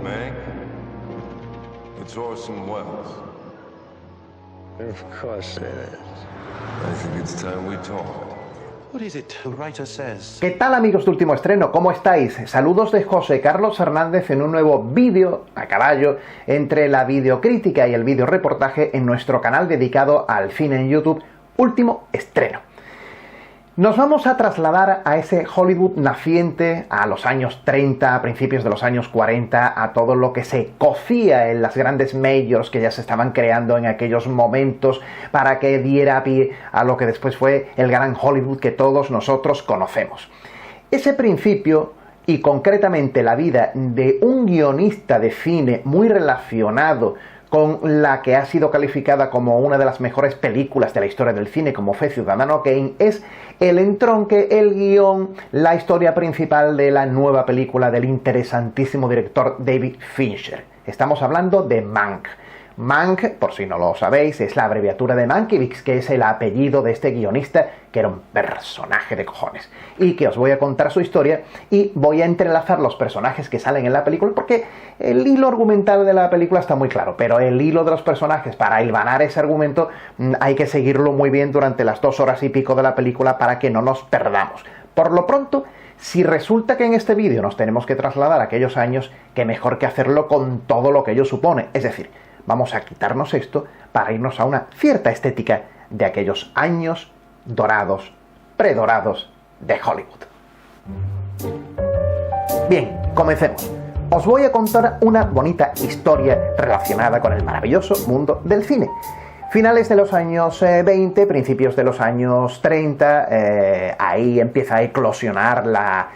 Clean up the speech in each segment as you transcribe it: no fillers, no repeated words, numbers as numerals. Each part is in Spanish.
Mank, it's Orson Welles. Of course it is. I think it's time we talked. What is it the writer says? ¿Qué tal, amigos de Último Estreno? ¿Cómo estáis? Saludos de José Carlos Hernández en un nuevo vídeo a caballo entre la videocrítica y el videoreportaje en nuestro canal dedicado al cine en YouTube, Último Estreno. Nos vamos a trasladar a ese Hollywood naciente, a los años 30, a principios de los años 40, a todo lo que se cocía en las grandes majors que ya se estaban creando en aquellos momentos para que diera pie a lo que después fue el gran Hollywood que todos nosotros conocemos. Ese principio, y concretamente la vida de un guionista de cine muy relacionado con la que ha sido calificada como una de las mejores películas de la historia del cine, como fue Ciudadano Kane, es el entronque, el guión, la historia principal de la nueva película del interesantísimo director David Fincher. Estamos hablando de Mank. Mank, por si no lo sabéis, es la abreviatura de Mankiewicz, que es el apellido de este guionista, que era un personaje de cojones. Y que os voy a contar su historia y voy a entrelazar los personajes que salen en la película, porque el hilo argumental de la película está muy claro, pero el hilo de los personajes, para hilvanar ese argumento, hay que seguirlo muy bien durante las 2 horas y pico de la película para que no nos perdamos. Por lo pronto, si resulta que en este vídeo nos tenemos que trasladar a aquellos años, qué mejor que hacerlo con todo lo que ello supone, es decir, vamos a quitarnos esto para irnos a una cierta estética de aquellos años dorados, predorados de Hollywood. Bien, comencemos. Os voy a contar una bonita historia relacionada con el maravilloso mundo del cine. Finales de los años 20, principios de los años 30, ahí empieza a eclosionar la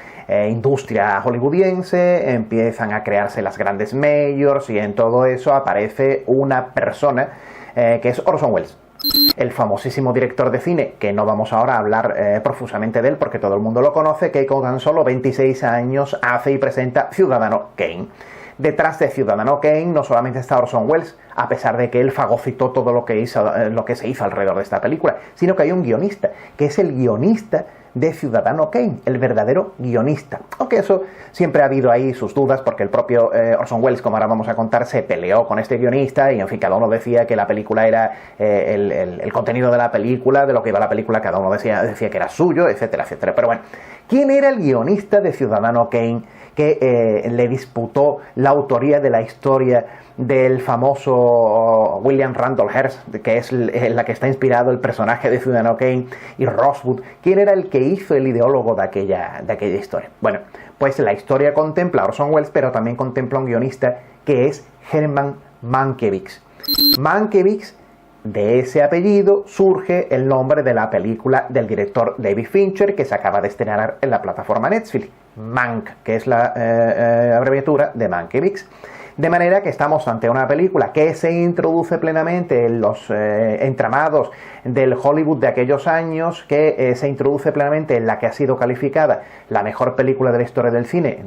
industria hollywoodiense, empiezan a crearse las grandes majors y en todo eso aparece una persona que es Orson Welles, el famosísimo director de cine, que no vamos ahora a hablar profusamente de él porque todo el mundo lo conoce, que con tan solo 26 años hace y presenta Ciudadano Kane. Detrás de Ciudadano Kane no solamente está Orson Welles, a pesar de que él fagocitó todo lo que se hizo alrededor de esta película, sino que hay un guionista, que es el guionista de Ciudadano Kane, el verdadero guionista. Aunque eso siempre ha habido ahí sus dudas, porque el propio Orson Welles, como ahora vamos a contar, se peleó con este guionista y en fin, cada uno decía que la película era el contenido de la película, de lo que iba la película, cada uno decía que era suyo, etcétera, etcétera. Pero bueno, ¿quién era el guionista de Ciudadano Kane que le disputó la autoría de la historia del famoso William Randolph Hearst, que es la que está inspirado el personaje de Ciudadano Kane, y Rosewood? ¿Quién era el que hizo el ideólogo de aquella historia? Bueno, pues la historia contempla a Orson Welles, pero también contempla un guionista que es Herman Mankiewicz. Mankiewicz, de ese apellido surge el nombre de la película del director David Fincher, que se acaba de estrenar en la plataforma Netflix, Mank, que es la abreviatura de Mankiewicz. De manera que estamos ante una película que se introduce plenamente en los entramados del Hollywood de aquellos años, que se introduce plenamente en la que ha sido calificada la mejor película de la historia del cine,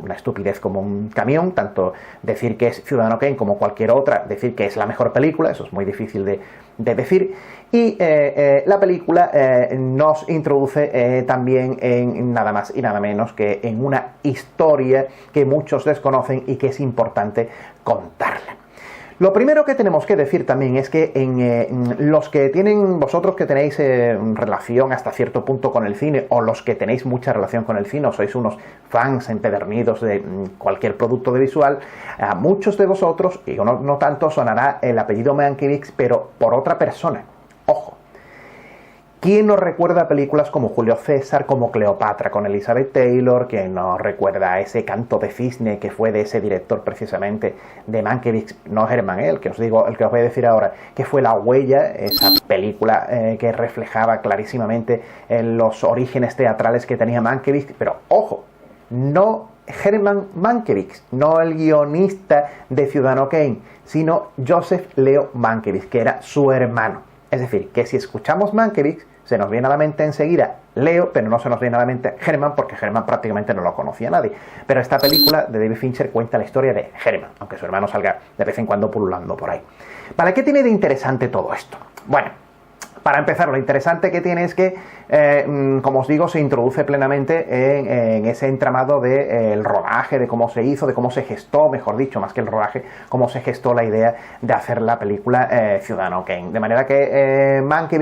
una estupidez como un camión, tanto decir que es Ciudadano Kane como cualquier otra, decir que es la mejor película, eso es muy difícil de decir. Y la película nos introduce también en nada más y nada menos que en una historia que muchos desconocen y que es importante contarla. Lo primero que tenemos que decir también es que los que tienen, vosotros que tenéis relación hasta cierto punto con el cine, o los que tenéis mucha relación con el cine, o sois unos fans empedernidos de cualquier producto visual, a muchos de vosotros, y no tanto, sonará el apellido Mankiewicz, pero por otra persona. Ojo, ¿quién nos recuerda películas como Julio César, como Cleopatra con Elizabeth Taylor? ¿Quién nos recuerda ese Canto de Cisne que fue de ese director precisamente de Mankiewicz? No Herman, el que os voy a decir ahora, que fue La Huella, esa película que reflejaba clarísimamente los orígenes teatrales que tenía Mankiewicz. Pero ojo, no Herman Mankiewicz, no el guionista de Ciudadano Kane, sino Joseph Leo Mankiewicz, que era su hermano. Es decir, que si escuchamos Mankiewicz, se nos viene a la mente enseguida Leo, pero no se nos viene a la mente Herman, porque Herman prácticamente no lo conocía nadie. Pero esta película de David Fincher cuenta la historia de Herman, aunque su hermano salga de vez en cuando pululando por ahí. ¿Para qué tiene de interesante todo esto? Bueno, para empezar, lo interesante que tiene es que, como os digo, se introduce plenamente en ese entramado del rodaje, de cómo se hizo, de cómo se gestó, mejor dicho, más que el rodaje, cómo se gestó la idea de hacer la película Ciudadano Kane. De manera que Mank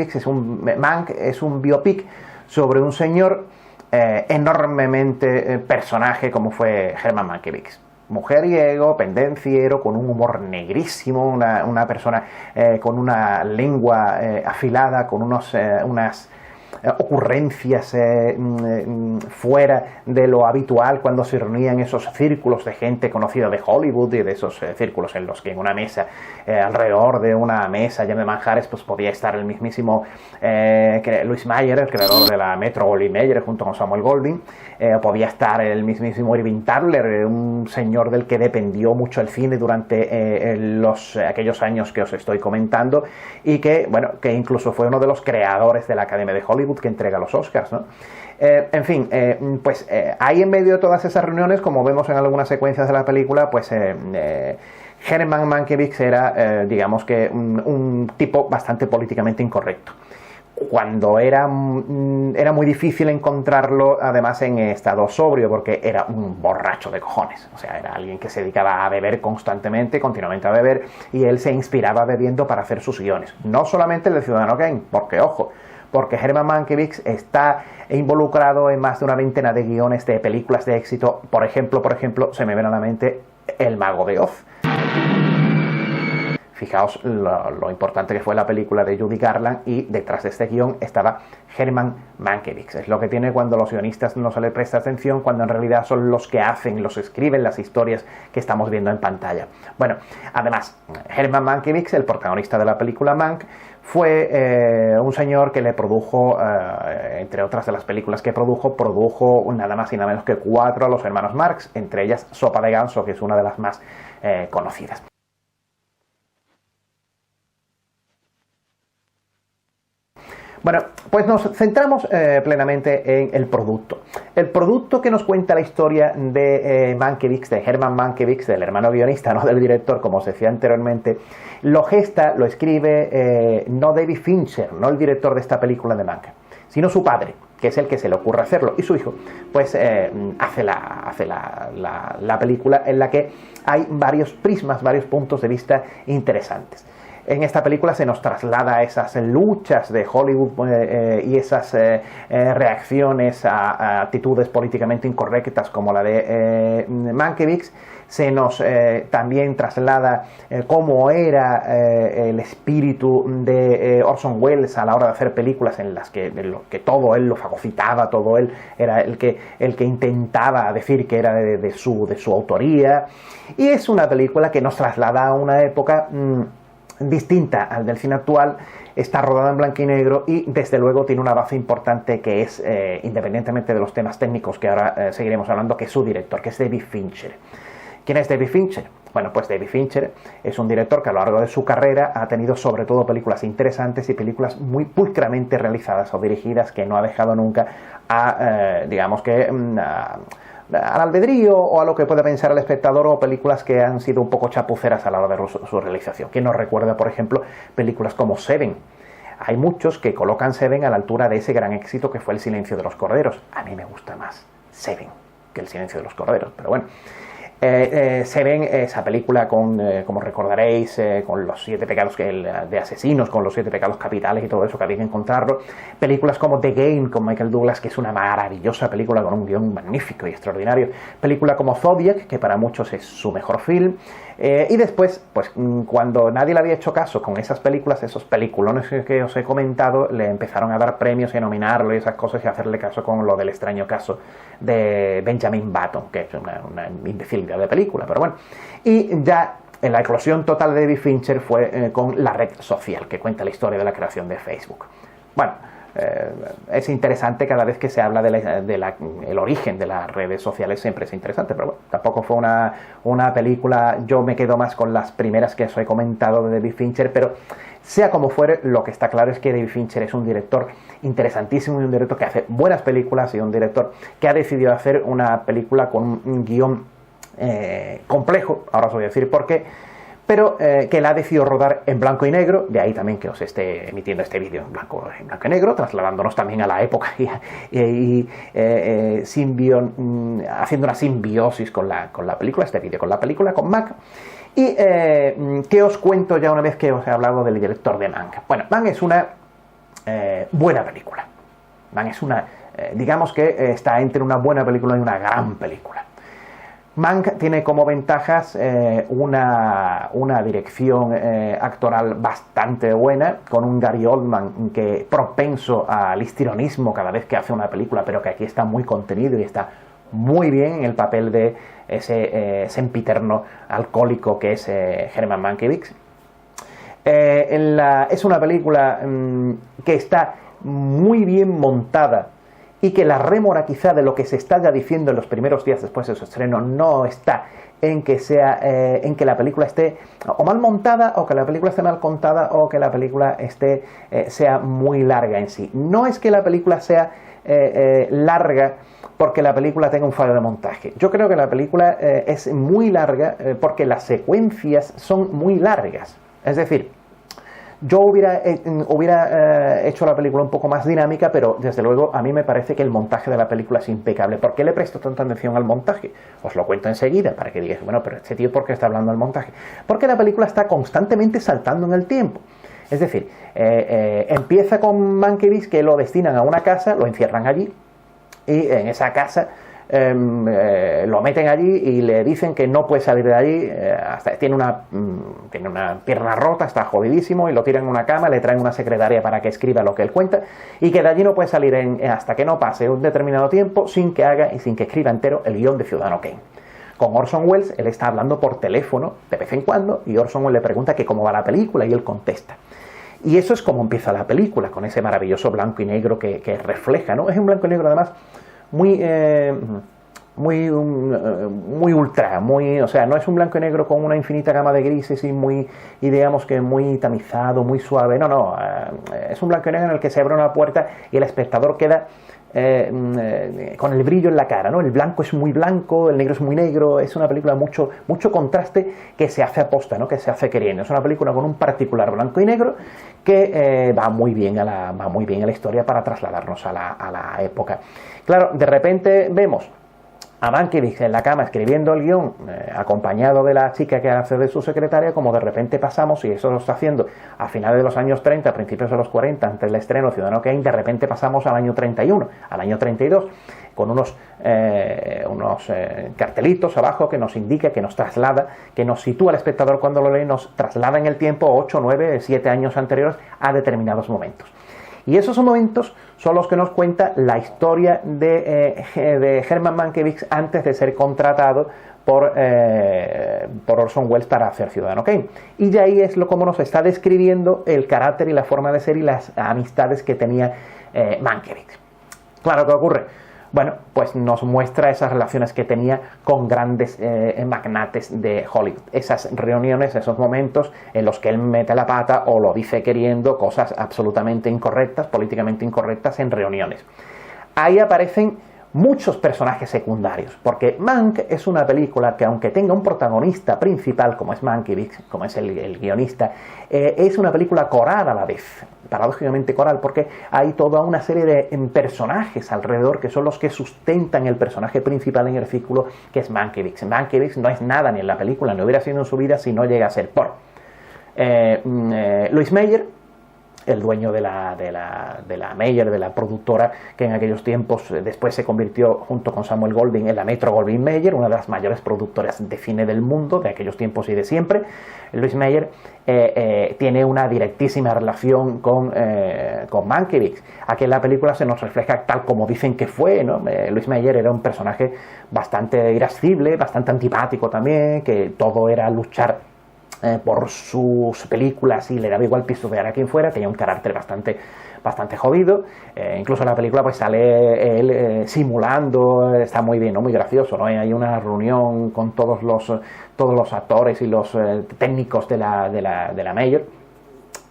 es un biopic sobre un señor enormemente personaje como fue Herman Mankiewicz. Mujeriego, pendenciero, con un humor negrísimo, una persona con una lengua afilada, con unas ocurrencias fuera de lo habitual cuando se reunían esos círculos de gente conocida de Hollywood y de esos círculos en los que en una mesa, alrededor de una mesa llena de manjares, pues podía estar el mismísimo Louis Mayer, el creador de la Metro Goldwyn Mayer, junto con Samuel Goldwyn, podía estar el mismísimo Irving Thaler, un señor del que dependió mucho el cine durante aquellos años que os estoy comentando, y que incluso fue uno de los creadores de la Academia de Hollywood, que entrega los Oscars, ¿no? En fin, ahí en medio de todas esas reuniones, como vemos en algunas secuencias de la película, pues Herman Mankiewicz era, digamos que, un tipo bastante políticamente incorrecto. Cuando era muy difícil encontrarlo, además, en estado sobrio, porque era un borracho de cojones. O sea, era alguien que se dedicaba a beber constantemente, continuamente a beber, y él se inspiraba bebiendo para hacer sus guiones. No solamente el de Ciudadano Kane, porque, ojo, porque Herman Mankiewicz está involucrado en más de una veintena de guiones de películas de éxito. Por ejemplo, se me viene a la mente El Mago de Oz. Fijaos lo importante que fue la película de Judy Garland, y detrás de este guión estaba Herman Mankiewicz. Es lo que tiene cuando los guionistas no se les presta atención, cuando en realidad son los que escriben las historias que estamos viendo en pantalla. Bueno, además, Herman Mankiewicz, el protagonista de la película Mank, fue un señor que le produjo, entre otras de las películas que produjo nada más y nada menos que 4 a los hermanos Marx, entre ellas Sopa de Ganso, que es una de las más conocidas. Bueno, pues nos centramos plenamente en el producto. El producto que nos cuenta la historia de Mankiewicz, de Herman Mankiewicz, del hermano guionista, no del director, como os decía anteriormente, lo gesta, lo escribe no David Fincher, no el director de esta película de Mank, sino su padre, que es el que se le ocurre hacerlo, y su hijo pues hace la película, en la que hay varios prismas, varios puntos de vista interesantes. En esta película se nos traslada a esas luchas de Hollywood y esas reacciones a actitudes políticamente incorrectas como la de Mankiewicz. Se nos también traslada cómo era el espíritu de Orson Welles a la hora de hacer películas en las que todo él lo fagocitaba, todo él era el que intentaba decir que era de su autoría. Y es una película que nos traslada a una época distinta al del cine actual. Está rodada en blanco y negro y desde luego tiene una base importante que es, independientemente de los temas técnicos que ahora seguiremos hablando, que es su director, que es David Fincher. ¿Quién es David Fincher? Bueno, pues David Fincher es un director que a lo largo de su carrera ha tenido sobre todo películas interesantes y películas muy pulcramente realizadas o dirigidas, que no ha dejado nunca a, digamos que, al albedrío o a lo que pueda pensar el espectador, o películas que han sido un poco chapuceras a la hora de su realización. ¿Quién nos recuerda, por ejemplo, películas como Seven? Hay muchos que colocan Seven a la altura de ese gran éxito que fue El silencio de los corderos. A mí me gusta más Seven que El silencio de los corderos, pero bueno. Seven, esa película con, como recordaréis, con los 7 pecados de asesinos, con los 7 pecados capitales y todo eso, que había que encontrarlo. Películas como The Game con Michael Douglas, que es una maravillosa película con un guión magnífico y extraordinario. Película como Zodiac, que para muchos es su mejor film. Y después, pues cuando nadie le había hecho caso con esas películas, esos peliculones que os he comentado, le empezaron a dar premios y a nominarlo y esas cosas, y a hacerle caso con lo del extraño caso de Benjamin Button, que es una imbecilidad de película, pero bueno. Y ya en la eclosión total de David Fincher fue con La red social, que cuenta la historia de la creación de Facebook. Bueno, es interesante cada vez que se habla el origen de las redes sociales, siempre es interesante, pero bueno, tampoco fue una película. Yo me quedo más con las primeras que os he comentado de David Fincher, pero sea como fuere, lo que está claro es que David Fincher es un director interesantísimo y un director que hace buenas películas, y un director que ha decidido hacer una película con un guión complejo. Ahora os voy a decir por qué. pero que la ha decidido rodar en blanco y negro, de ahí también que os esté emitiendo este vídeo en blanco y negro, trasladándonos también a la época y haciendo una simbiosis con la película, este vídeo con la película, con Mank. Y ¿qué os cuento ya una vez que os he hablado del director de Mank? Bueno, Mank es una buena película. Mank es una, digamos que está entre una buena película y una gran película. Mank tiene como ventajas una dirección actoral bastante buena, con un Gary Oldman que propenso al histrionismo cada vez que hace una película, pero que aquí está muy contenido y está muy bien en el papel de ese sempiterno alcohólico que es Herman Mankiewicz. Es una película que está muy bien montada y que la rémora quizá de lo que se está ya diciendo en los primeros días después de su estreno no está en que la película esté o mal montada, o que la película esté mal contada, o que la película sea muy larga en sí. No es que la película sea larga porque la película tenga un fallo de montaje. Yo creo que la película es muy larga porque las secuencias son muy largas. Es decir, yo hubiera hecho la película un poco más dinámica, pero desde luego a mí me parece que el montaje de la película es impecable. ¿Por qué le presto tanta atención al montaje? Os lo cuento enseguida para que digáis, bueno, pero este tío, ¿por qué está hablando del montaje? Porque la película está constantemente saltando en el tiempo. Es decir, empieza con Mankiewicz, que lo destinan a una casa, lo encierran allí, y en esa casa lo meten allí y le dicen que no puede salir de allí, tiene una pierna rota, está jodidísimo, y lo tiran en una cama, le traen una secretaria para que escriba lo que él cuenta, y que de allí no puede salir hasta que no pase un determinado tiempo sin que haga y sin que escriba entero el guión de Ciudadano Kane. Con Orson Welles, él está hablando por teléfono de vez en cuando, y Orson Welles le pregunta que cómo va la película, y él contesta. Y eso es como empieza la película, con ese maravilloso blanco y negro que refleja, ¿no? Es un blanco y negro además muy ultra, o sea, no es un blanco y negro con una infinita gama de grises y digamos que muy tamizado, muy suave, no, es un blanco y negro en el que se abre una puerta y el espectador queda con el brillo en la cara, ¿no? El blanco es muy blanco, el negro es muy negro, es una película mucho contraste que se hace aposta, ¿no? Que se hace queriendo. Es una película con un particular blanco y negro que va muy bien a la historia para trasladarnos a la época. Claro, de repente vemos a Mankiewicz en la cama escribiendo el guión, acompañado de la chica que hace de su secretaria, como de repente pasamos, y eso lo está haciendo a finales de los años 30, a principios de los 40, antes del estreno de Ciudadano Kane, de repente pasamos al año 31, al año 32, con unos cartelitos abajo que nos indica, que nos traslada, que nos sitúa al espectador cuando lo lee, nos traslada en el tiempo 8, 9, 7 años anteriores a determinados momentos. Y esos momentos son los que nos cuenta la historia de Herman Mankiewicz antes de ser contratado por Orson Welles para hacer Ciudadano Kane. Y de ahí es como nos está describiendo el carácter y la forma de ser y las amistades que tenía Mankiewicz. Claro, ¿qué ocurre? Bueno, pues nos muestra esas relaciones que tenía con grandes magnates de Hollywood. Esas reuniones, esos momentos en los que él mete la pata o lo dice queriendo cosas absolutamente incorrectas, políticamente incorrectas en reuniones. Ahí aparecen muchos personajes secundarios, porque Mank es una película que, aunque tenga un protagonista principal como es Mankiewicz, como es el guionista, es una película coral a la vez, paradójicamente coral, porque hay toda una serie de personajes alrededor que son los que sustentan el personaje principal en el círculo, que es Mankiewicz. Mankiewicz no es nada ni en la película, ni hubiera sido en su vida si no llega a ser por Louis Mayer, el dueño de la Mayer, de la productora que en aquellos tiempos después se convirtió junto con Samuel Goldwyn en la Metro-Goldwyn-Mayer, una de las mayores productoras de cine del mundo de aquellos tiempos y de siempre. Louis Mayer tiene una directísima relación con Mankiewicz. Aquí en la película se nos refleja tal como dicen que fue, ¿no? Louis Mayer era un personaje bastante irascible, bastante antipático también, que todo era luchar por sus películas y le daba igual pisotear a quien fuera, tenía un carácter bastante jodido. Incluso en la película pues sale él simulando, está muy bien, ¿no? Muy gracioso, ¿no? Hay una reunión con todos los actores y los técnicos de la Mayer,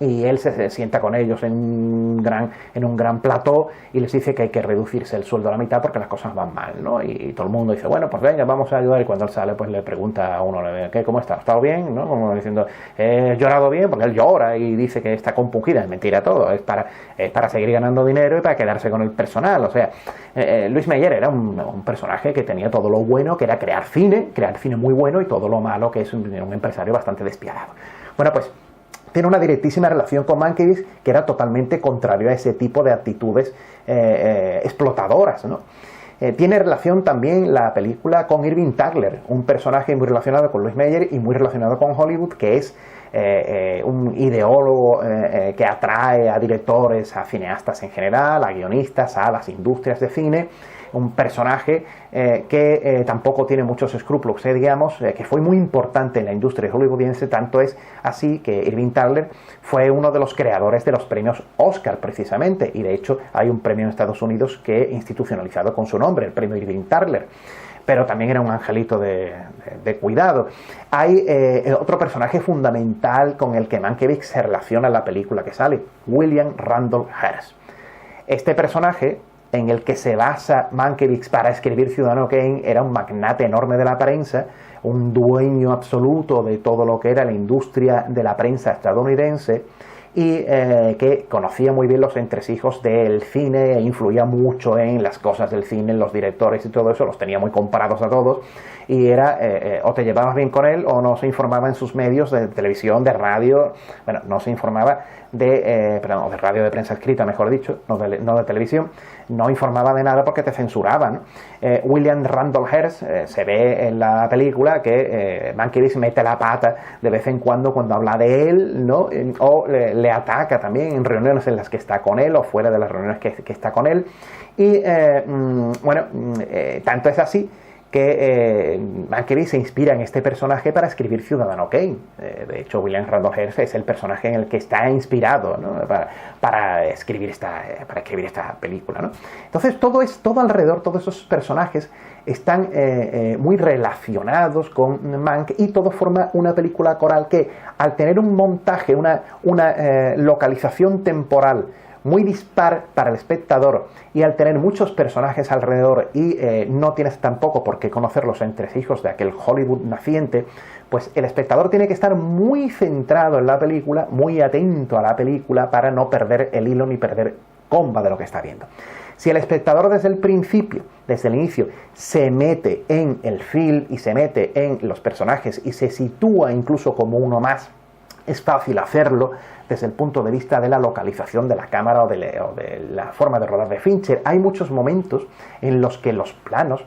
y él se sienta con ellos en un gran plató y les dice que hay que reducirse el sueldo a la mitad porque las cosas van mal, ¿no? Y todo el mundo dice, bueno, pues venga, vamos a ayudar. Y cuando él sale, pues le pregunta a uno, ¿qué, cómo está? ¿Ha estado bien? ¿No? Como diciendo, ¿he llorado bien? Porque él llora y dice que está compungida. Es mentira todo, es para seguir ganando dinero y para quedarse con el personal. O sea, Louis Mayer era un personaje que tenía todo lo bueno, que era crear cine muy bueno, y todo lo malo, que es un empresario bastante despiadado. Bueno, pues tiene una directísima relación con Mankiewicz, que era totalmente contrario a ese tipo de actitudes explotadoras, ¿no? Tiene relación también la película con Irving Thalberg, un personaje muy relacionado con Louis Mayer y muy relacionado con Hollywood, que es un ideólogo que atrae a directores, a cineastas en general, a guionistas, a las industrias de cine. Un personaje que tampoco tiene muchos escrúpulos, digamos, que fue muy importante en la industria hollywoodiense, tanto es así que Irving Thalberg fue uno de los creadores de los premios Oscar, precisamente, y de hecho hay un premio en Estados Unidos que institucionalizado con su nombre, el premio Irving Thalberg. Pero también era un angelito de cuidado. Hay otro personaje fundamental con el que Mankiewicz se relaciona en la película que sale, William Randolph Hearst. Este personaje, en el que se basa Mankiewicz para escribir Ciudadano Kane, era un magnate enorme de la prensa, un dueño absoluto de todo lo que era la industria de la prensa estadounidense, y que conocía muy bien los entresijos del cine e influía mucho en las cosas del cine, en los directores y todo eso, los tenía muy comparados a todos, y era o te llevabas bien con él o no se informaba en sus medios de televisión, de radio, bueno, no se informaba de radio de prensa escrita, mejor dicho, no de televisión, no informaba de nada porque te censuraban, ¿no? William Randolph Hearst se ve en la película que Mankiewicz mete la pata de vez en cuando habla de él, ¿no? O le ataca también en reuniones en las que está con él o fuera de las reuniones que está con él, y tanto es así que Mankiewicz se inspira en este personaje para escribir Ciudadano Kane. De hecho, William Randolph Hearst es el personaje en el que está inspirado, ¿no? para escribir esta película, ¿no? Entonces, todo alrededor, todos esos personajes están muy relacionados con Mank, y todo forma una película coral que, al tener un montaje, una localización temporal muy dispar para el espectador, y al tener muchos personajes alrededor y no tienes tampoco por qué conocer los entresijos de aquel Hollywood naciente, pues el espectador tiene que estar muy centrado en la película, muy atento a la película, para no perder el hilo ni perder comba de lo que está viendo. Si el espectador desde el principio, desde el inicio, se mete en el film y se mete en los personajes y se sitúa incluso como uno más, es fácil hacerlo desde el punto de vista de la localización de la cámara o de la forma de rodar de Fincher. Hay muchos momentos en los que los planos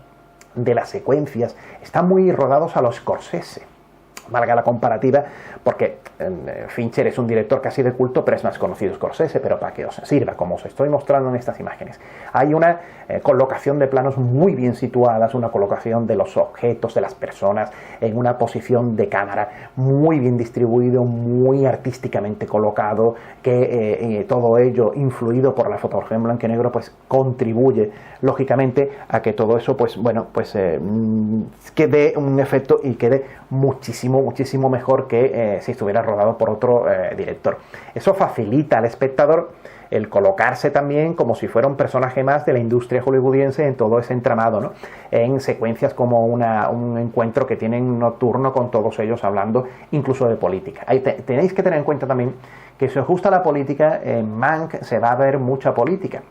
de las secuencias están muy rodados a los Scorsese, valga la comparativa, porque Fincher es un director casi de culto, pero es más conocido Scorsese, pero para que os sirva, como os estoy mostrando en estas imágenes. Hay una colocación de planos muy bien situadas, una colocación de los objetos, de las personas, en una posición de cámara muy bien distribuido, muy artísticamente colocado, que todo ello, influido por la fotografía en blanco y negro, pues contribuye, lógicamente, a que todo eso, pues bueno, pues quede un efecto y quede muchísimo mejor que si estuviera rodado por otro director. Eso facilita al espectador el colocarse también como si fuera un personaje más de la industria hollywoodiense en todo ese entramado, ¿no? En secuencias como un encuentro que tienen nocturno con todos ellos hablando incluso de política. Ahí tenéis que tener en cuenta también que si os gusta la política, en Mank se va a ver mucha política,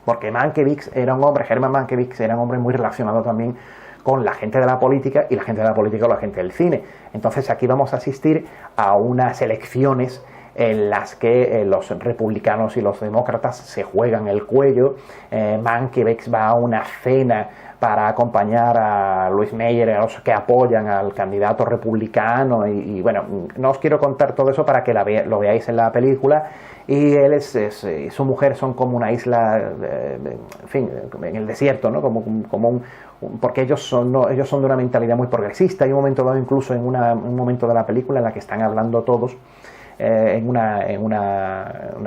porque Herman Mankiewicz era un hombre muy relacionado también con la gente de la política, y la gente de la política o la gente del cine. Entonces aquí vamos a asistir a unas elecciones en las que los republicanos y los demócratas se juegan el cuello. Mankiewicz va a una cena para acompañar a Louis Mayer, a los que apoyan al candidato republicano, y bueno, no os quiero contar todo eso para que lo veáis en la película. Y él su mujer son como una isla, en fin, en el desierto, ¿no? Porque ellos son de una mentalidad muy progresista. Hay un momento dado, incluso en un momento de la película, en la que están hablando todos en una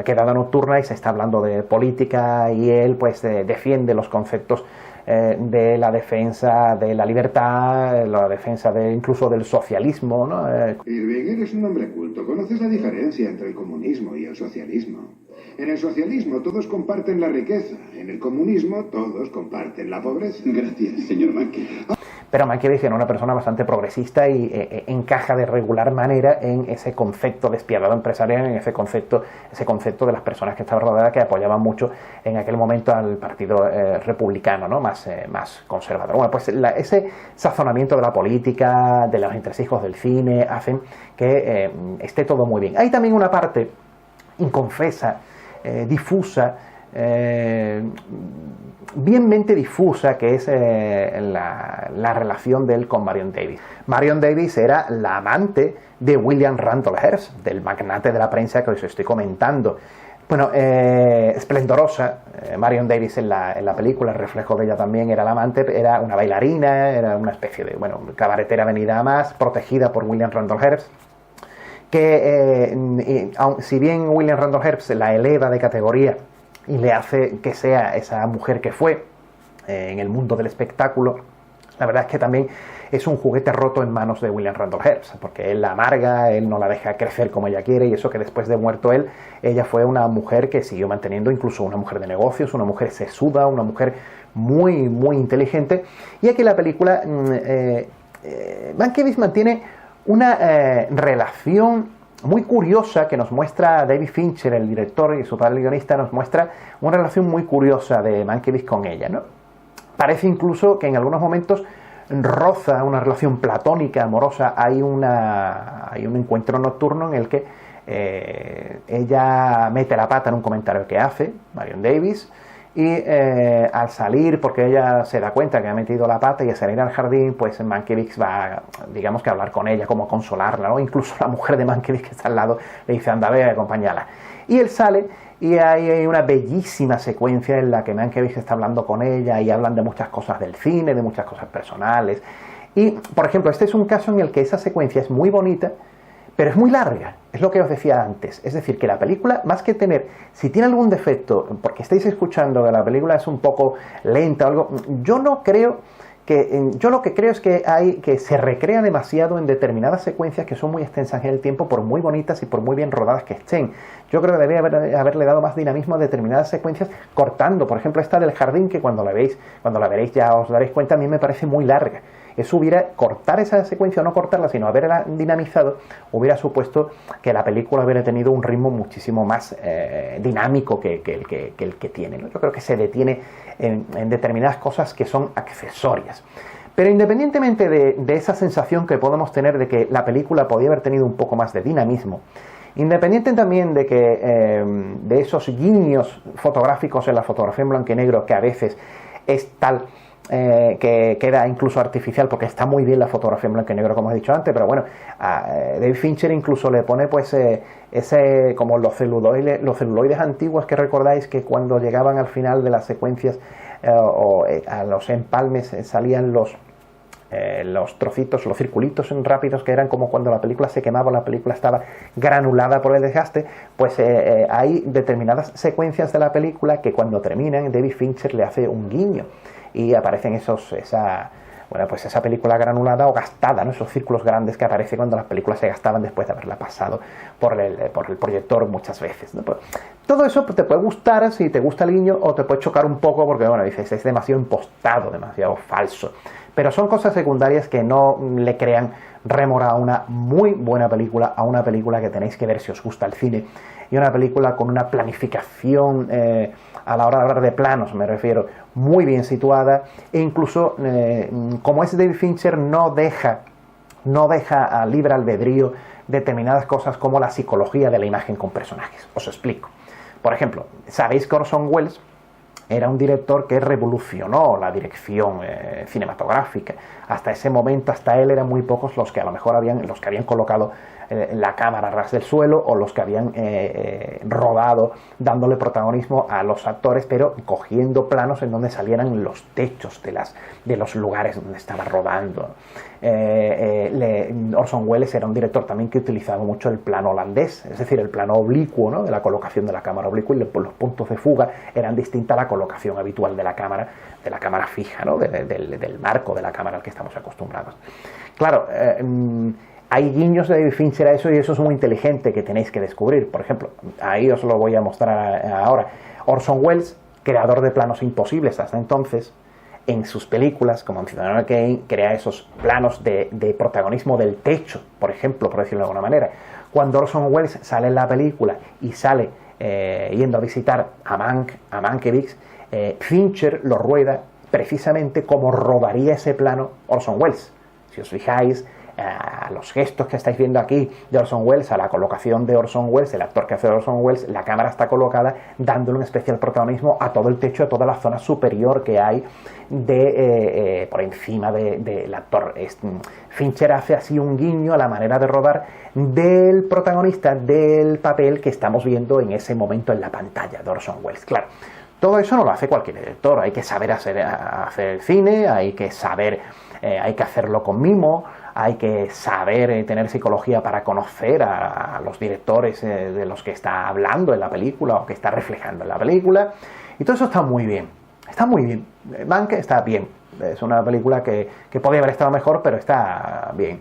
quedada nocturna, y se está hablando de política, y él pues defiende los conceptos de la defensa de la libertad, la defensa incluso del socialismo, ¿no? Irving, eres un hombre culto. ¿Conoces la diferencia entre el comunismo y el socialismo? En el socialismo todos comparten la riqueza. En el comunismo todos comparten la pobreza. Gracias, señor Mankiewicz. Pero Mankiewicz era una persona bastante progresista y encaja de regular manera en ese concepto despiadado empresarial, en ese concepto de las personas que estaban rodeadas, que apoyaban mucho en aquel momento al partido republicano, ¿no? más conservador. Bueno, pues ese sazonamiento de la política, de los entresijos del cine, hacen que esté todo muy bien. Hay también una parte inconfesa, difusa, bienmente difusa, que es la relación de él con Marion Davies. Marion Davies era la amante de William Randolph Hearst, del magnate de la prensa que os estoy comentando. Bueno, esplendorosa, Marion Davies en la película, el reflejo de ella también, era la amante, era una bailarina, era una especie de, cabaretera venida a más, protegida por William Randolph Hearst, que si bien William Randolph Hearst la eleva de categoría y le hace que sea esa mujer que fue en el mundo del espectáculo, la verdad es que también es un juguete roto en manos de William Randolph Hearst, porque él la amarga, él no la deja crecer como ella quiere, y eso que después de muerto él, ella fue una mujer que siguió manteniendo, incluso una mujer de negocios, una mujer sesuda, una mujer muy, muy inteligente. Y aquí en la película Mankiewicz mantiene una relación muy curiosa que nos muestra David Fincher, el director, y su padre el guionista, nos muestra una relación muy curiosa de Mankiewicz con ella, ¿no? Parece incluso que en algunos momentos roza una relación platónica, amorosa. Hay un encuentro nocturno en el que ella mete la pata en un comentario que hace Marion Davies, y al salir, porque ella se da cuenta que ha metido la pata, y al salir al jardín, pues Mankiewicz va, digamos, que a hablar con ella, como a consolarla, ¿no? Incluso la mujer de Mankiewicz, que está al lado, le dice: anda, ve, acompáñala. Y él sale, y hay una bellísima secuencia en la que Mankiewicz está hablando con ella, y hablan de muchas cosas del cine, de muchas cosas personales. Y, por ejemplo, este es un caso en el que esa secuencia es muy bonita, pero es muy larga, es lo que os decía antes. Es decir, que la película, más que tener, si tiene algún defecto, porque estáis escuchando que la película es un poco lenta o algo, yo lo que creo es que se recrea demasiado en determinadas secuencias que son muy extensas en el tiempo, por muy bonitas y por muy bien rodadas que estén. Yo creo que debería haberle dado más dinamismo a determinadas secuencias, cortando, por ejemplo, esta del jardín, que cuando la veréis ya os daréis cuenta, a mí me parece muy larga. Eso cortar esa secuencia, o no cortarla, sino haberla dinamizado, hubiera supuesto que la película hubiera tenido un ritmo muchísimo más dinámico que el que tiene, ¿no? Yo creo que se detiene en determinadas cosas que son accesorias. Pero independientemente de esa sensación que podemos tener de que la película podía haber tenido un poco más de dinamismo, independiente también de que de esos guiños fotográficos en la fotografía en blanco y negro, que a veces es tal que queda incluso artificial, porque está muy bien la fotografía en blanco y negro, como he dicho antes, pero bueno, David Fincher incluso le pone pues como los celuloides antiguos que recordáis, que cuando llegaban al final de las secuencias a los empalmes salían los trocitos, los circulitos rápidos, que eran como cuando la película se quemaba, la película estaba granulada por el desgaste. Pues hay determinadas secuencias de la película que cuando terminan, David Fincher le hace un guiño y aparecen esa película granulada o gastada, ¿no? Esos círculos grandes que aparecen cuando las películas se gastaban después de haberla pasado por el proyector muchas veces, ¿no? Pues, todo eso te puede gustar si te gusta el guiño, o te puede chocar un poco porque, bueno, dices, es demasiado impostado, demasiado falso. Pero son cosas secundarias que no le crean rémora a una muy buena película, a una película que tenéis que ver si os gusta el cine, y una película con una planificación a la hora de hablar de planos, me refiero, muy bien situada, e incluso, como es David Fincher, no deja a libre albedrío determinadas cosas como la psicología de la imagen con personajes. Os explico. Por ejemplo, sabéis que Orson Welles era un director que revolucionó la dirección cinematográfica. Hasta ese momento, hasta él, eran muy pocos los que a lo mejor habían colocado la cámara a ras del suelo, o los que habían rodado dándole protagonismo a los actores, pero cogiendo planos en donde salieran los techos de los lugares donde estaba rodando. Orson Welles era un director también que utilizaba mucho el plano holandés, es decir, el plano oblicuo, ¿no?, de la colocación de la cámara oblicua, y los puntos de fuga eran distintas a la colocación habitual de la cámara fija, ¿no?, del marco de la cámara al que estamos acostumbrados. Claro, hay guiños de David Fincher a eso, y eso es muy inteligente, que tenéis que descubrir. Por ejemplo, ahí os lo voy a mostrar ahora. Orson Welles, creador de planos imposibles hasta entonces, en sus películas, como en Ciudadano Kane, crea esos planos de protagonismo del techo, por ejemplo, por decirlo de alguna manera. Cuando Orson Welles sale en la película y sale yendo a visitar a Mankiewicz, Fincher lo rueda precisamente como rodaría ese plano Orson Welles. Si os fijáis, a los gestos que estáis viendo aquí de Orson Welles, a la colocación de Orson Welles, el actor que hace de Orson Welles, la cámara está colocada dándole un especial protagonismo a todo el techo, a toda la zona superior que hay por encima del actor. Fincher hace así un guiño a la manera de rodar del protagonista del papel que estamos viendo en ese momento en la pantalla de Orson Welles. Claro, todo eso no lo hace cualquier director, hay que saber hacer cine, hay que hacerlo con mimo, hay que saber tener psicología para conocer a los directores de los que está hablando en la película o que está reflejando en la película, y todo eso está muy bien, Mank está bien, es una película que podría haber estado mejor, pero está bien.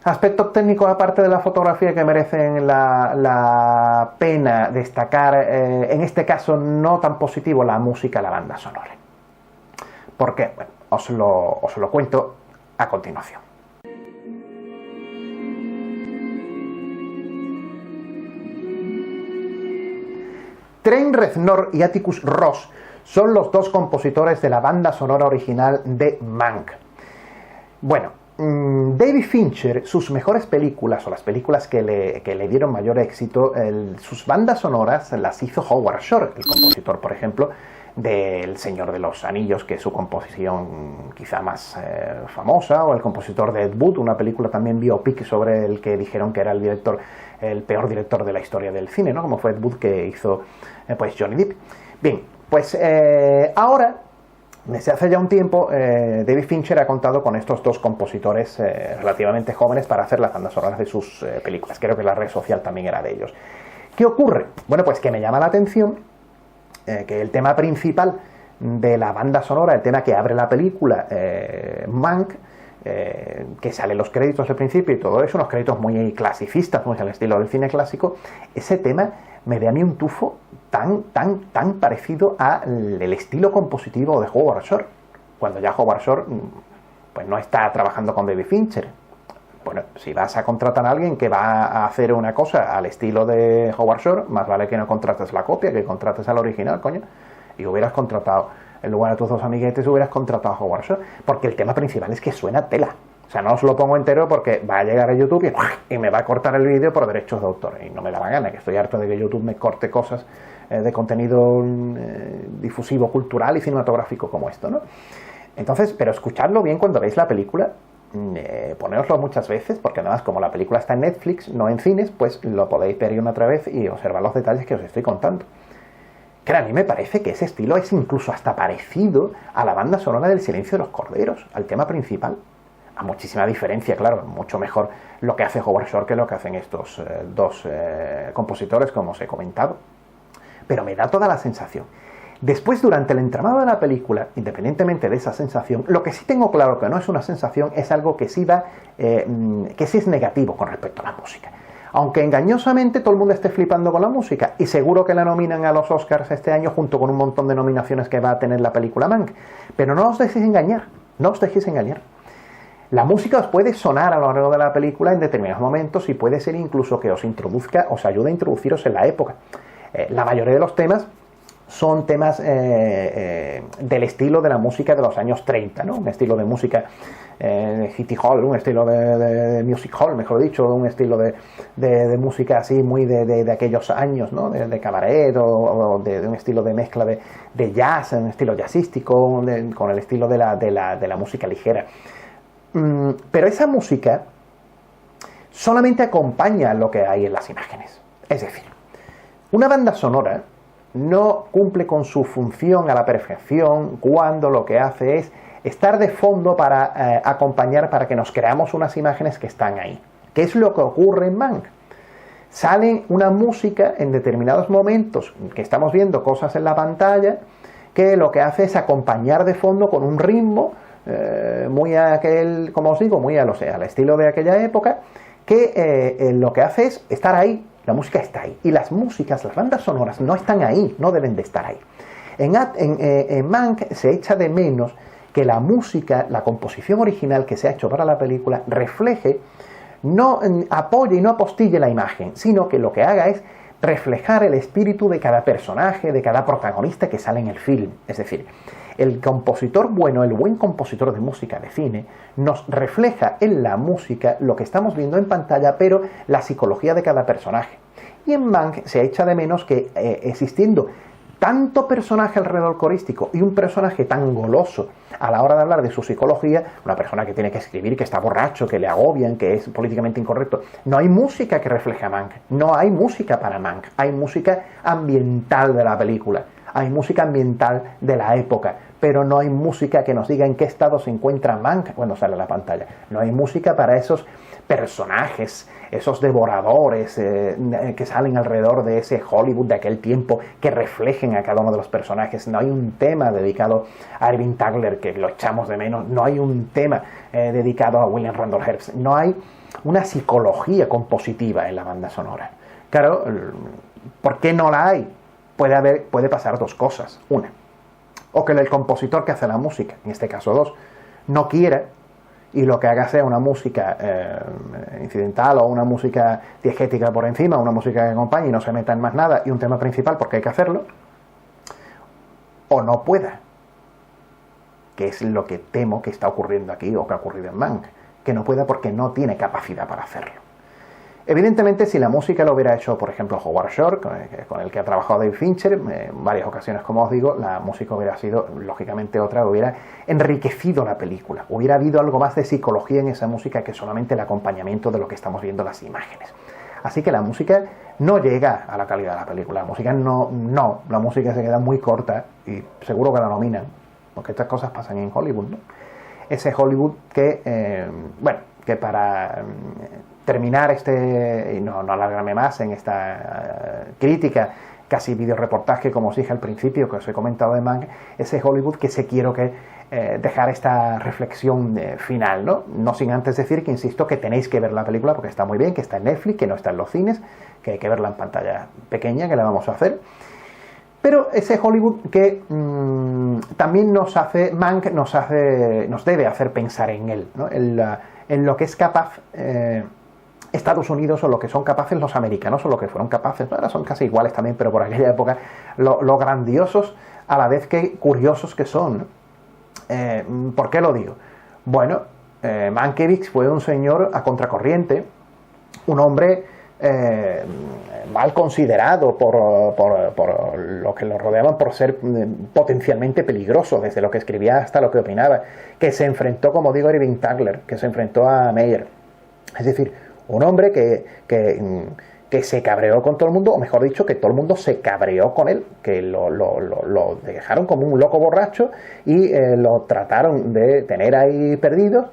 Aspectos técnicos, aparte de la fotografía, que merecen la pena destacar, en este caso no tan positivo, la música, la banda sonora. ¿Por qué? Bueno, os lo cuento a continuación. Trent Reznor y Atticus Ross son los dos compositores de la banda sonora original de Mank. Bueno, David Fincher, sus mejores películas, o las películas que le dieron mayor éxito, sus bandas sonoras las hizo Howard Shore, el compositor, por ejemplo, del Señor de los Anillos, que es su composición quizá más famosa, o el compositor de Ed Wood, una película también biopic sobre el que dijeron que era el peor director de la historia del cine, ¿no?, como fue Ed Wood, que hizo pues Johnny Depp. Bien, pues ahora, desde hace ya un tiempo, David Fincher ha contado con estos dos compositores relativamente jóvenes para hacer las bandas sonoras de sus películas. Creo que la red social también era de ellos. ¿Qué ocurre? Bueno, pues que me llama la atención que el tema principal de la banda sonora, el tema que abre la película, Mank, que sale en los créditos al principio y todo eso, unos créditos muy clasicistas, muy al estilo del cine clásico, ese tema me da a mí un tufo tan parecido al estilo compositivo de Howard Shore, cuando ya Howard Shore pues no está trabajando con David Fincher. Bueno, si vas a contratar a alguien que va a hacer una cosa al estilo de Howard Shore, más vale que no contrates la copia, que contrates al original, coño, y hubieras contratado, en lugar de tus dos amiguetes, hubieras contratado a Howard Shore, porque el tema principal es que suena tela. O sea, no os lo pongo entero porque va a llegar a YouTube y me va a cortar el vídeo por derechos de autor, y no me da la gana, que estoy harto de que YouTube me corte cosas de contenido difusivo, cultural y cinematográfico como esto, ¿no? Entonces, pero escuchadlo bien cuando veis la película, poneoslo muchas veces, porque además como la película está en Netflix, no en cines, pues lo podéis ver una otra vez y observar los detalles que os estoy contando. Que a mí me parece que ese estilo es incluso hasta parecido a la banda sonora del Silencio de los Corderos, al tema principal. A muchísima diferencia, claro, mucho mejor lo que hace Howard Shore que lo que hacen estos dos compositores, como os he comentado. Pero me da toda la sensación. Después, durante el entramado de la película, independientemente de esa sensación, lo que sí tengo claro que no es una sensación, es algo que sí que sí es negativo con respecto a la música. Aunque engañosamente todo el mundo esté flipando con la música, y seguro que la nominan a los Oscars este año junto con un montón de nominaciones que va a tener la película Mank. Pero no os dejéis engañar, no os dejéis engañar. La música os puede sonar a lo largo de la película en determinados momentos y puede ser incluso que os ayude a introduciros en la época. La mayoría de los temas son temas del estilo de la música de los años 30, ¿no? Un estilo de música de City Hall, un estilo de Music Hall, mejor dicho, un estilo de música así muy de aquellos años, ¿no? De cabaret o de un estilo de mezcla de jazz, un estilo jazzístico, con el estilo de la música ligera. Pero esa música solamente acompaña lo que hay en las imágenes. Es decir, una banda sonora no cumple con su función a la perfección cuando lo que hace es estar de fondo para acompañar, para que nos creamos unas imágenes que están ahí. ¿Qué es lo que ocurre en Mank? Sale una música en determinados momentos que estamos viendo cosas en la pantalla que lo que hace es acompañar de fondo con un ritmo muy como os digo, muy al estilo de aquella época, que lo que hace es estar ahí, la música está ahí. Y las bandas sonoras no están ahí, no deben de estar ahí. En Mank se echa de menos que la música, la composición original que se ha hecho para la película, refleje, no apoye y no apostille la imagen, sino que lo que haga es reflejar el espíritu de cada personaje, de cada protagonista que sale en el film. Es decir, el compositor bueno, el buen compositor de música de cine, nos refleja en la música lo que estamos viendo en pantalla, pero la psicología de cada personaje. Y en Mank se echa de menos que existiendo tanto personaje alrededor corístico y un personaje tan goloso a la hora de hablar de su psicología, una persona que tiene que escribir, que está borracho, que le agobian, que es políticamente incorrecto, no hay música que refleje a Mank, no hay música para Mank, hay música ambiental de la película, hay música ambiental de la época, pero no hay música que nos diga en qué estado se encuentra Mank cuando sale a la pantalla, no hay música para esos personajes, esos devoradores que salen alrededor de ese Hollywood de aquel tiempo, que reflejen a cada uno de los personajes. No hay un tema dedicado a Irving Tagler, que lo echamos de menos, no hay un tema dedicado a William Randolph Hearst, no hay una psicología compositiva en la banda sonora. Claro, ¿por qué no la hay? Puede pasar dos cosas. Una, o que el compositor que hace la música, en este caso dos, no quiera, y lo que haga sea una música incidental o una música diegética por encima, una música que acompañe y no se meta en más nada, y un tema principal porque hay que hacerlo, o no pueda, que es lo que temo que está ocurriendo aquí o que ha ocurrido en Mank, que no pueda porque no tiene capacidad para hacerlo. Evidentemente, si la música lo hubiera hecho, por ejemplo, Howard Shore, con el que ha trabajado David Fincher, en varias ocasiones, como os digo, la música hubiera sido, lógicamente, otra, hubiera enriquecido la película, hubiera habido algo más de psicología en esa música que solamente el acompañamiento de lo que estamos viendo en las imágenes. Así que la música no llega a la calidad de la película, la música la música se queda muy corta y seguro que la nominan, porque estas cosas pasan en Hollywood, ¿no? Ese Hollywood que, que para terminar y no alargarme más en esta crítica, casi videoreportaje, como os dije al principio, que os he comentado de Mank, ese Hollywood que quiero dejar esta reflexión final, ¿no? No sin antes decir que insisto que tenéis que ver la película porque está muy bien, que está en Netflix, que no está en los cines, que hay que verla en pantalla pequeña, que la vamos a hacer. Pero ese Hollywood que también Mank nos debe hacer pensar en él, ¿no? En lo que es capaz Estados Unidos, o lo que son capaces los americanos, o lo que fueron capaces, ahora son casi iguales también, pero por aquella época, lo grandiosos a la vez que curiosos que son. ¿Por qué lo digo? Bueno, Mankiewicz fue un señor a contracorriente, un hombre mal considerado por lo que lo rodeaban, por ser potencialmente peligroso, desde lo que escribía hasta lo que opinaba, que se enfrentó, como digo, a Irving Tagler, que se enfrentó a Meyer. Es decir, un hombre que se cabreó con todo el mundo, o mejor dicho, que todo el mundo se cabreó con él, que lo dejaron como un loco borracho y lo trataron de tener ahí perdidos,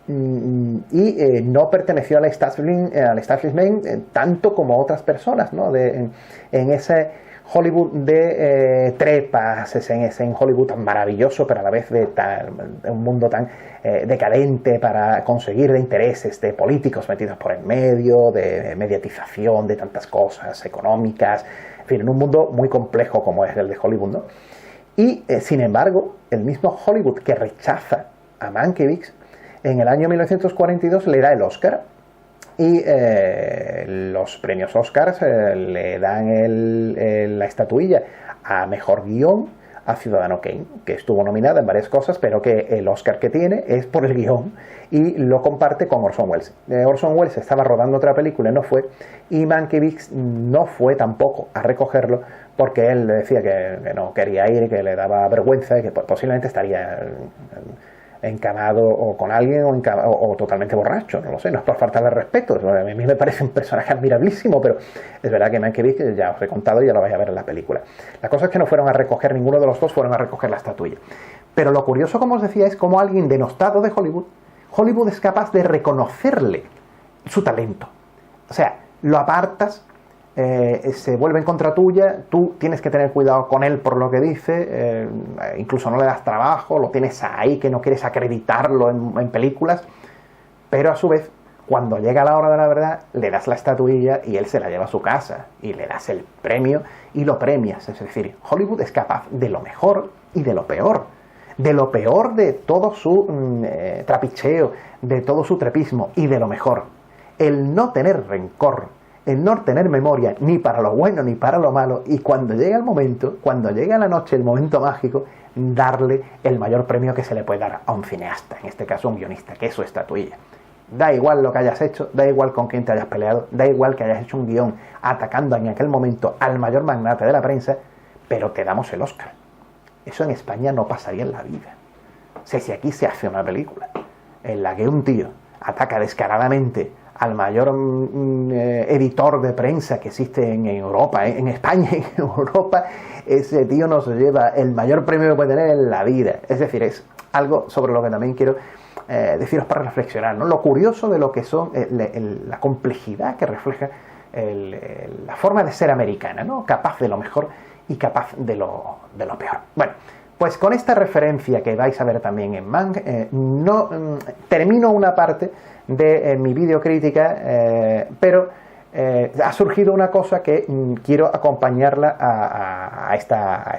y no perteneció al establishment tanto como otras personas, ¿no? En ese Hollywood de trepas, en ese Hollywood tan maravilloso, pero a la vez de un mundo tan decadente para conseguir de intereses de políticos metidos por el medio, de mediatización, de tantas cosas económicas, en fin, en un mundo muy complejo como es el de Hollywood, ¿no? Y sin embargo, el mismo Hollywood que rechaza a Mankiewicz, en el año 1942 le da el Oscar, y los premios Oscars le dan la estatuilla a Mejor Guión a Ciudadano Kane, que estuvo nominada en varias cosas, pero que el Oscar que tiene es por el guión, y lo comparte con Orson Welles. Orson Welles estaba rodando otra película y no fue, y Mankiewicz no fue tampoco a recogerlo, porque él decía que no quería ir, que le daba vergüenza y que posiblemente estaría encanado o con alguien o totalmente borracho, no lo sé, no es por faltarle respeto, a mí me parece un personaje admirabilísimo, pero es verdad que Mankiewicz, ya os he contado y ya lo vais a ver en la película. La cosa es que no fueron a recoger, ninguno de los dos fueron a recoger la estatuilla. Pero lo curioso, como os decía, es cómo alguien denostado de Hollywood es capaz de reconocerle su talento. O sea, lo apartas, se vuelve en contra tuya, tú tienes que tener cuidado con él por lo que dice, incluso no le das trabajo, lo tienes ahí, que no quieres acreditarlo en películas, pero a su vez, cuando llega la hora de la verdad, le das la estatuilla y él se la lleva a su casa, y le das el premio y lo premias. Es decir, Hollywood es capaz de lo mejor y de lo peor. De lo peor de todo su trapicheo, de todo su trepismo, y de lo mejor, el no tener rencor, el no tener memoria ni para lo bueno ni para lo malo, y cuando llega el momento, cuando llega la noche, el momento mágico, darle el mayor premio que se le puede dar a un cineasta, en este caso un guionista, que es su estatuilla. Da igual lo que hayas hecho, da igual con quién te hayas peleado, da igual que hayas hecho un guión atacando en aquel momento al mayor magnate de la prensa, pero te damos el Oscar. Eso en España no pasaría en la vida. O sea, si aquí se hace una película en la que un tío ataca descaradamente al mayor editor de prensa que existe en Europa, en España y en Europa, ese tío nos lleva el mayor premio que puede tener en la vida. Es decir, es algo sobre lo que también quiero deciros para reflexionar, ¿no? Lo curioso de lo que son la complejidad que refleja la forma de ser americana, ¿no? Capaz de lo mejor y capaz de lo peor. Bueno, pues con esta referencia que vais a ver también en Mank, termino una parte de mi videocrítica, pero ha surgido una cosa que quiero acompañarla a esta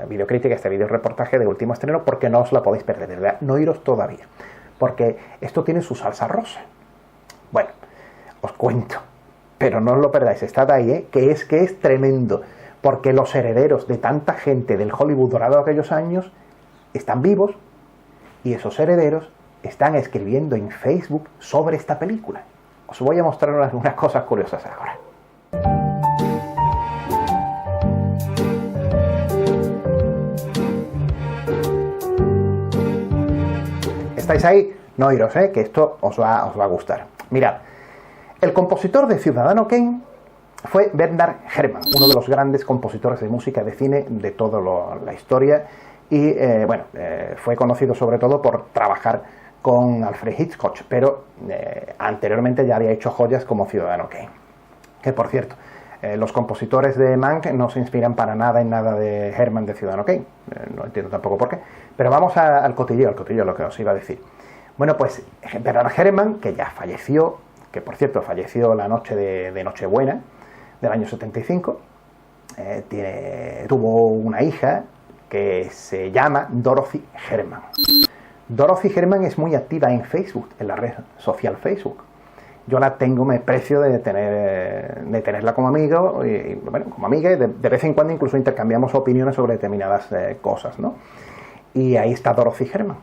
videocrítica, a este videoreportaje de último estreno, porque no os la podéis perder, de verdad, no iros todavía, porque esto tiene su salsa rosa. Bueno, os cuento, pero no os lo perdáis, estad ahí, que es tremendo, porque los herederos de tanta gente del Hollywood dorado de aquellos años están vivos, y esos herederos están escribiendo en Facebook sobre esta película. Os voy a mostrar algunas cosas curiosas ahora. ¿Estáis ahí? No iros, que esto os va a gustar. Mirad, el compositor de Ciudadano Kane fue Bernard Herrmann, uno de los grandes compositores de música de cine de toda la historia, y fue conocido sobre todo por trabajar con Alfred Hitchcock, pero anteriormente ya había hecho joyas como Ciudadano Kane. Que por cierto, los compositores de Mank no se inspiran para nada en nada de Herrmann de Ciudadano Kane, no entiendo tampoco por qué, pero vamos al cotilleo, lo que os iba a decir. Bueno, pues Bernard Herrmann, que ya falleció, que por cierto falleció la noche de Nochebuena del año 75, tuvo una hija que se llama Dorothy Herrmann. Dorothy Herrmann es muy activa en Facebook, en la red social Facebook. Yo la tengo, me precio de tenerla como amigo, y como amiga, y de vez en cuando incluso intercambiamos opiniones sobre determinadas cosas, ¿no? Y ahí está Dorothy Herrmann.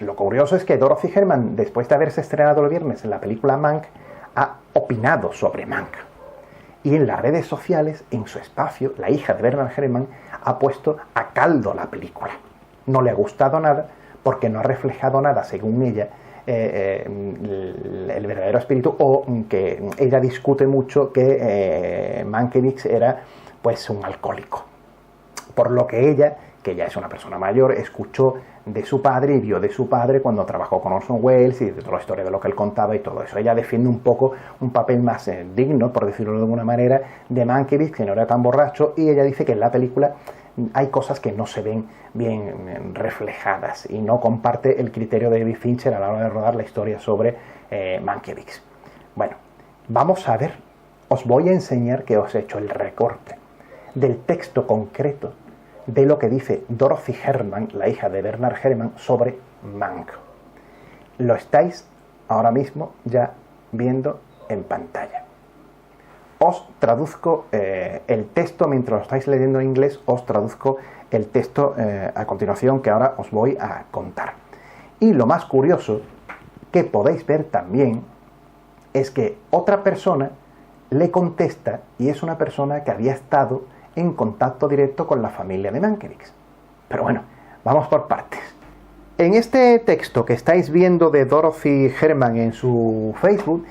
Lo curioso es que Dorothy Herrmann, después de haberse estrenado el viernes en la película Mank, ha opinado sobre Mank. Y en las redes sociales, en su espacio, la hija de Bernard Herrmann ha puesto a caldo la película. No le ha gustado nada, porque no ha reflejado nada, según ella, el verdadero espíritu, o que ella discute mucho que Mankiewicz era pues un alcohólico. Por lo que ella, que ya es una persona mayor, escuchó de su padre y vio de su padre cuando trabajó con Orson Welles, y de toda la historia de lo que él contaba y todo eso. Ella defiende un poco un papel más digno, por decirlo de alguna manera, de Mankiewicz, que no era tan borracho, y ella dice que en la película hay cosas que no se ven bien reflejadas, y no comparte el criterio de David Fincher a la hora de rodar la historia sobre Mankiewicz. Bueno, vamos a ver, os voy a enseñar que os he hecho el recorte del texto concreto de lo que dice Dorothy Herrmann, la hija de Bernard Herrmann, sobre Mank. Lo estáis ahora mismo ya viendo en pantalla. Os traduzco el texto, mientras lo estáis leyendo en inglés, os traduzco el texto a continuación, que ahora os voy a contar. Y lo más curioso que podéis ver también es que otra persona le contesta, y es una persona que había estado en contacto directo con la familia de Mankiewicz. Pero bueno, vamos por partes. En este texto que estáis viendo de Dorothy Herman en su Facebook,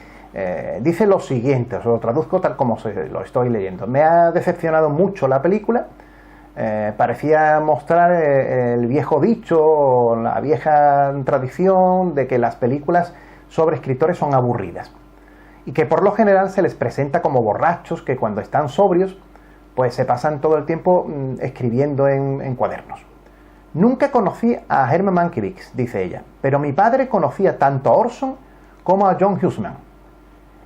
dice lo siguiente, os lo traduzco tal como lo estoy leyendo. Me ha decepcionado mucho la película, parecía mostrar el viejo dicho, la vieja tradición de que las películas sobre escritores son aburridas y que por lo general se les presenta como borrachos que cuando están sobrios pues se pasan todo el tiempo escribiendo en cuadernos. Nunca conocí a Herman Mankiewicz, dice ella, pero mi padre conocía tanto a Orson como a John Husman.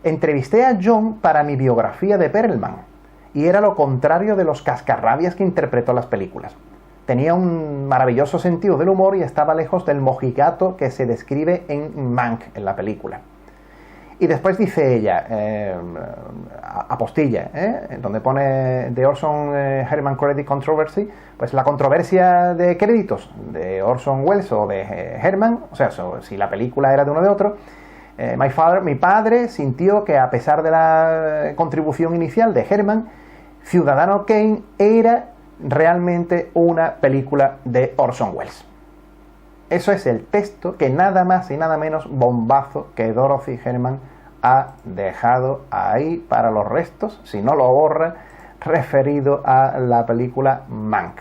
Entrevisté a John para mi biografía de Perelman y era lo contrario de los cascarrabias que interpretó las películas. Tenía un maravilloso sentido del humor y estaba lejos del mojigato que se describe en Mank, en la película. Y después dice ella, apostilla, donde pone The Orson Herman Credit Controversy, pues la controversia de créditos de Orson Welles o de Herman, o sea, si la película era de uno o de otro, mi padre sintió que a pesar de la contribución inicial de Herman, Ciudadano Kane era realmente una película de Orson Welles. Eso es el texto que nada más y nada menos bombazo que Dorothy Herman ha dejado ahí para los restos, si no lo borra, referido a la película Mank.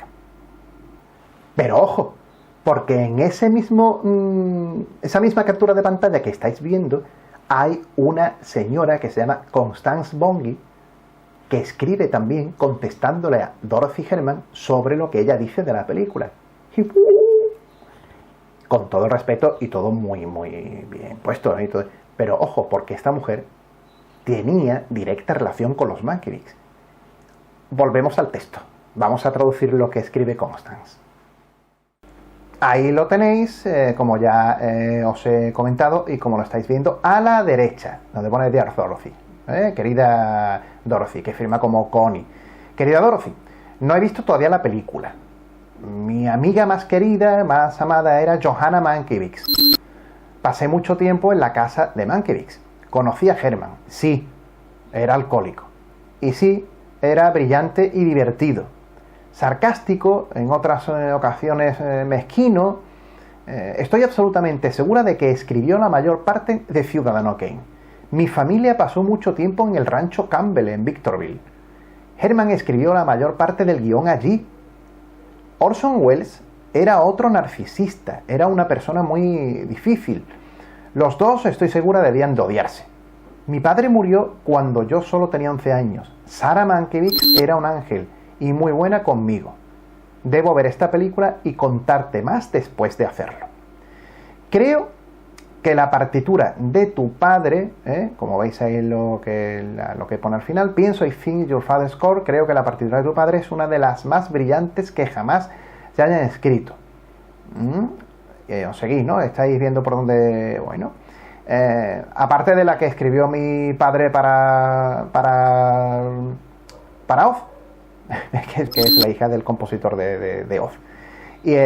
Pero ojo, porque en esa misma captura de pantalla que estáis viendo hay una señora que se llama Constance Bongi que escribe también contestándole a Dorothy Herman sobre lo que ella dice de la película. Y, con todo el respeto y todo muy bien puesto, ¿no? Y todo. Pero ojo, porque esta mujer tenía directa relación con los Mankiewicz. Volvemos al texto. Vamos a traducir lo que escribe Constance. Ahí lo tenéis, como ya os he comentado y como lo estáis viendo, a la derecha, donde pone Dear Dorothy. Querida Dorothy, que firma como Connie. Querida Dorothy, no he visto todavía la película. Mi amiga más querida, más amada, era Johanna Mankiewicz. Pasé mucho tiempo en la casa de Mankiewicz. Conocí a Herman. Sí, era alcohólico. Y sí, era brillante y divertido. Sarcástico, en otras ocasiones mezquino. Estoy absolutamente segura de que escribió la mayor parte de Ciudadano Kane. Mi familia pasó mucho tiempo en el rancho Campbell en Victorville. Herman escribió la mayor parte del guión allí. Orson Welles era otro narcisista, era una persona muy difícil. Los dos, estoy segura, debían de odiarse. Mi padre murió cuando yo solo tenía 11 años. Sarah Mankiewicz era un ángel y muy buena conmigo. Debo ver esta película y contarte más después de hacerlo. Creo que la partitura de tu padre, como veis ahí lo que pone al final, pienso I think your father's score, creo que la partitura de tu padre es una de las más brillantes que jamás se hayan escrito. Os seguís, ¿no? Estáis viendo por dónde... Bueno, aparte de la que escribió mi padre para Oz, que es la hija del compositor de Oz. Y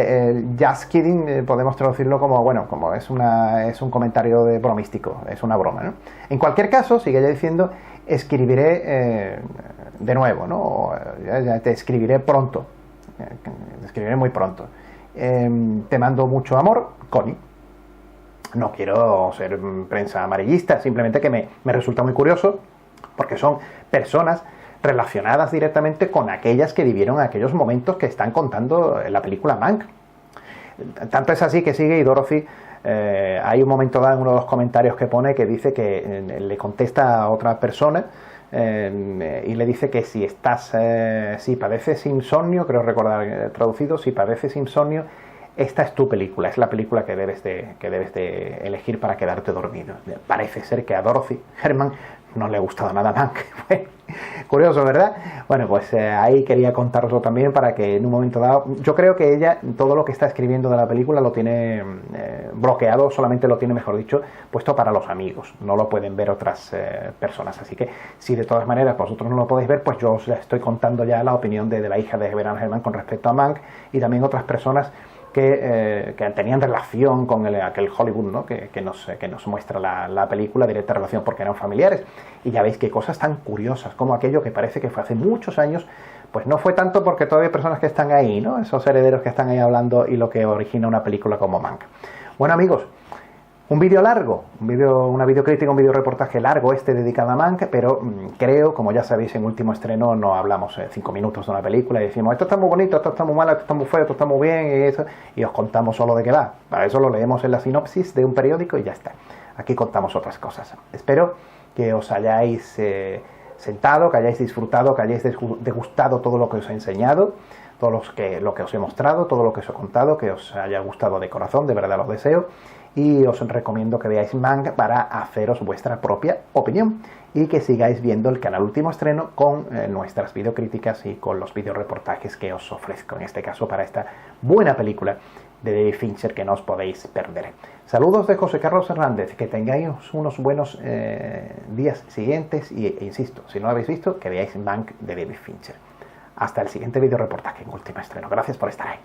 just kidding podemos traducirlo como, bueno, como es un comentario bromístico, es una broma, ¿no? En cualquier caso, sigue ella diciendo, escribiré de nuevo, ¿no? Ya te escribiré pronto, te escribiré muy pronto. Te mando mucho amor, Connie. No quiero ser prensa amarillista, simplemente que me resulta muy curioso, porque son personas relacionadas directamente con aquellas que vivieron aquellos momentos que están contando en la película Mank. Tanto es así que sigue y Dorothy, hay un momento dado en uno de los comentarios que pone que dice que le contesta a otra persona y le dice que si padeces insomnio, creo recordar traducido, si padeces insomnio, esta es tu película, es la película que debes de elegir para quedarte dormido. Parece ser que a Dorothy Herman no le ha gustado nada Mank. Curioso, ¿verdad? Bueno, pues ahí quería contároslo también para que en un momento dado... Yo creo que ella, todo lo que está escribiendo de la película lo tiene bloqueado, solamente lo tiene, mejor dicho, puesto para los amigos. No lo pueden ver otras personas. Así que, si de todas maneras vosotros no lo podéis ver, pues yo os estoy contando ya la opinión de la hija de Bernard Herrmann con respecto a Mank y también otras personas que tenían relación con aquel Hollywood, ¿no? que nos muestra la película, directa relación porque eran familiares. Y ya veis qué cosas tan curiosas, como aquello que parece que fue hace muchos años, pues no fue tanto porque todavía hay personas que están ahí, ¿no? Esos herederos que están ahí hablando y lo que origina una película como Mank. Bueno, amigos, un vídeo largo, una videocrítica, un videoreportaje largo dedicado a Mank, pero creo, como ya sabéis, en Último Estreno no hablamos 5 minutos de una película y decimos esto está muy bonito, esto está muy malo, esto está muy feo, esto está muy bien, y os contamos solo de qué va. Para eso lo leemos en la sinopsis de un periódico y ya está. Aquí contamos otras cosas. Espero que os hayáis sentado, que hayáis disfrutado, que hayáis degustado todo lo que os he enseñado, todo lo que os he mostrado, todo lo que os he contado, que os haya gustado de corazón, de verdad lo deseo. Y os recomiendo que veáis Mank para haceros vuestra propia opinión y que sigáis viendo el canal Último Estreno con nuestras videocríticas y con los videoreportajes que os ofrezco, en este caso para esta buena película de David Fincher que no os podéis perder. Saludos de José Carlos Hernández, que tengáis unos buenos días siguientes e insisto, si no lo habéis visto, que veáis Mank de David Fincher. Hasta el siguiente videoreportaje en Último Estreno. Gracias por estar ahí.